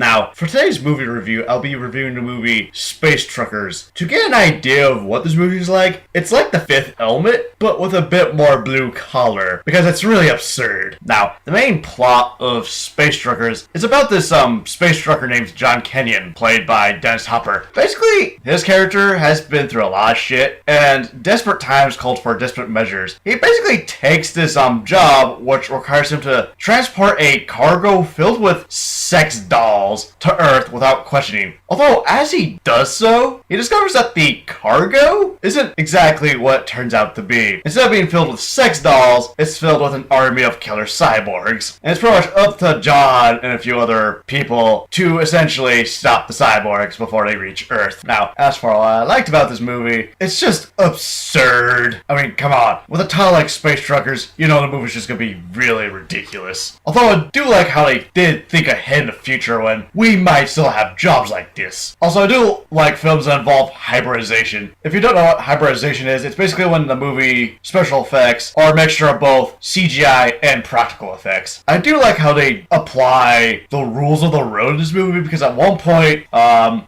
Now, for today's movie review, I'll be reviewing the movie Space Truckers. To get an idea of what this movie is like, it's like The Fifth Element, but with a bit more blue collar, because it's really absurd. Now, the main plot of Space Truckers is about this space trucker named John Kenyon, played by Dennis Hopper. Basically, his character has been through a lot of shit, and desperate times called for desperate measures. He basically takes this job, which requires him to transport a cargo filled with sex dolls to Earth without questioning. Although, as he does so, he discovers that the cargo isn't exactly what it turns out to be. Instead of being filled with sex dolls, it's filled with an army of killer cyborgs. And it's pretty much up to John and a few other people to essentially stop the cyborgs before they reach Earth. Now, as for what I liked about this movie, it's just absurd. I mean, come on. With a title like Space Truckers, you know the movie's just gonna be really ridiculous. Although I do like how they did think ahead in the future when we might still have jobs like this. Also, I do like films that involve hybridization. If you don't know what hybridization is, it's basically when the movie special effects are a mixture of both CGI and practical effects. I do like how they apply the rules of the road in this movie, because at one point,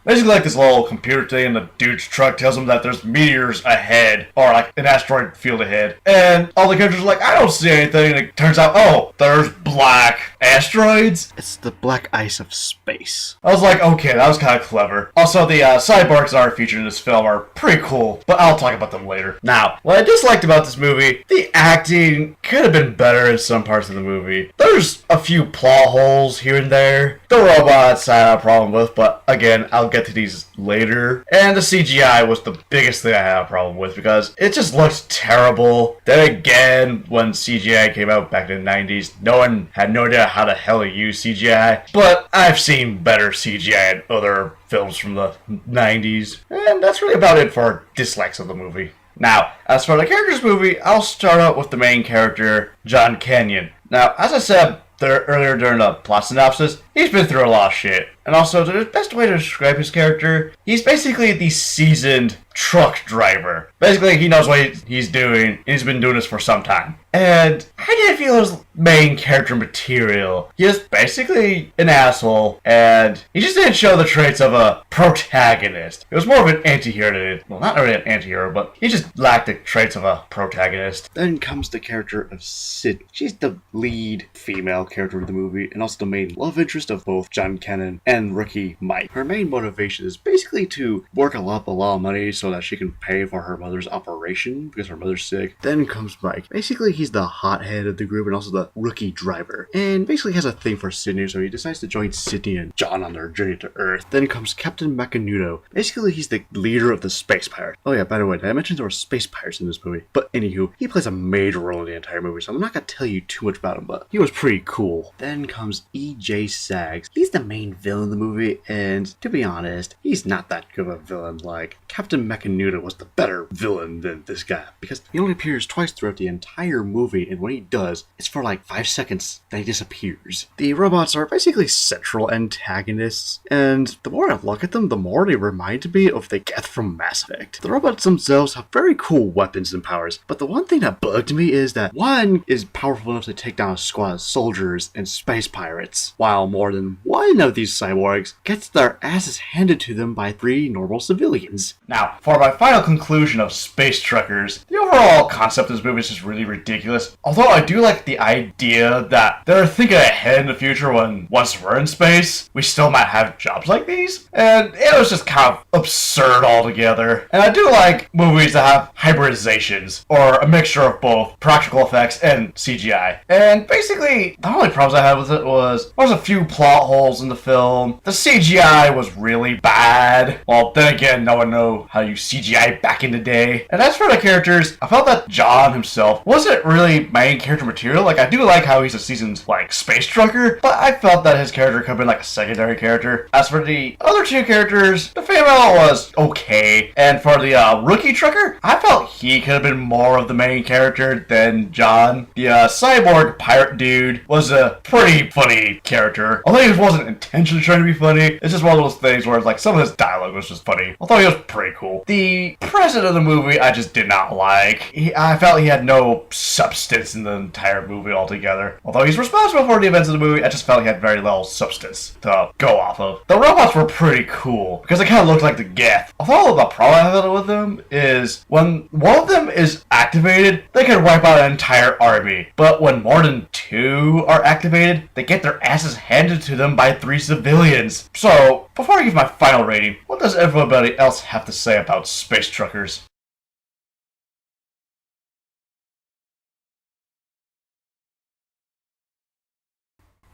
basically like this little computer thing in the dude's truck tells him that there's meteors ahead, or like an asteroid field ahead, and all the characters are like, I don't see anything, and it turns out, oh, there's black asteroids? It's the black ice of space. I was like, okay, that was kind of clever. Also, the cyborgs that are featured in this film are pretty cool, but I'll talk about them later. Now, what I disliked about this movie, the acting could have been better in some parts of the movie. There's a few plot holes here and there. The robots I had a problem with, but again, I'll get to these later. And the CGI was the biggest thing I had a problem with, because it just looks terrible. Then again, when CGI came out back in the 90s, no one had no idea how the hell to use CGI. But I've seen better CGI in other films from the 90s. And that's really about it for dislikes of the movie. Now, as for the characters movie, I'll start out with the main character, John Kenyon. Now, as I said earlier during the plot synopsis, he's been through a lot of shit. And also, the best way to describe his character, he's basically the seasoned truck driver. Basically, he knows what he's doing, and he's been doing this for some time. And I didn't feel his main character material. He was basically an asshole, and he just didn't show the traits of a protagonist. It was more of an anti-hero. Well, not really an anti-hero, but he just lacked the traits of a protagonist. Then comes the character of Sid. She's the lead female character of the movie, and also the main love interest of both John Kenyon and rookie Mike. Her main motivation is basically to work up a lot of money so that she can pay for her mother's operation because her mother's sick. Then comes Mike. Basically, he's the hothead of the group and also the rookie driver, and basically has a thing for Sydney, so he decides to join Sydney and John on their journey to Earth. Then comes Captain Macanudo. Basically, he's the leader of the space pirates. Oh yeah, by the way, did I mention there were space pirates in this movie? But anywho, he plays a major role in the entire movie, so I'm not gonna tell you too much about him, but he was pretty cool. Then comes E.J. Saggs. He's the main villain in the movie, and to be honest, he's not that good of a villain. Like, Captain Macanudo was the better villain than this guy, because he only appears twice throughout the entire movie, and when he does, it's for like 5 seconds, then he disappears. The robots are basically central antagonists, and the more I look at them, the more they remind me of the Geth from Mass Effect. The robots themselves have very cool weapons and powers, but the one thing that bugged me is that one is powerful enough to take down a squad of soldiers and space pirates, while more than one of these cyborgs gets their asses handed to them by 3 normal civilians. Now, for my final conclusion of Space Truckers, the overall concept of this movie is just really ridiculous. Although I do like the idea that they're thinking ahead in the future when once we're in space, we still might have jobs like these. And it was just kind of absurd altogether. And I do like movies that have hybridizations, or a mixture of both practical effects and CGI. And basically, the only problems I had with it was there was a few plot holes in the film. The CGI was really bad. Well, then again, no one knew how to use CGI back in the day. And as for the characters, I felt that John himself wasn't really main character material. Like, I do like how he's a seasoned, like, space trucker, but I felt that his character could have been, like, a secondary character. As for the other 2 characters, the female was okay. And for the rookie trucker, I felt he could have been more of the main character than John. The cyborg pirate dude was a pretty funny character. humor. Although he wasn't intentionally trying to be funny, it's just one of those things where it's like some of his dialogue was just funny. Although he was pretty cool. The president of the movie I just did not like. I felt he had no substance in the entire movie altogether. Although he's responsible for the events of the movie, I just felt he had very little substance to go off of. The robots were pretty cool because they kind of looked like the Geth. Although the problem I have with them is when one of them is activated, they can wipe out an entire army. But when more than two are activated, they get their asses handed to them by 3 civilians. So, before I give my final rating, what does everybody else have to say about Space Truckers?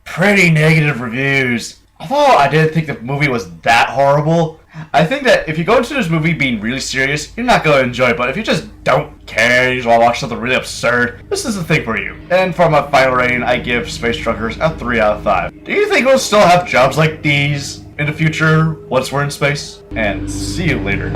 Pretty negative reviews. Although I didn't think the movie was that horrible, I think that if you go into this movie being really serious, you're not going to enjoy it. But if you just don't care, you just want to watch something really absurd, this is the thing for you. And for my final rating, I give Space Truckers a 3 out of 5. Do you think we'll still have jobs like these in the future once we're in space? And see you later.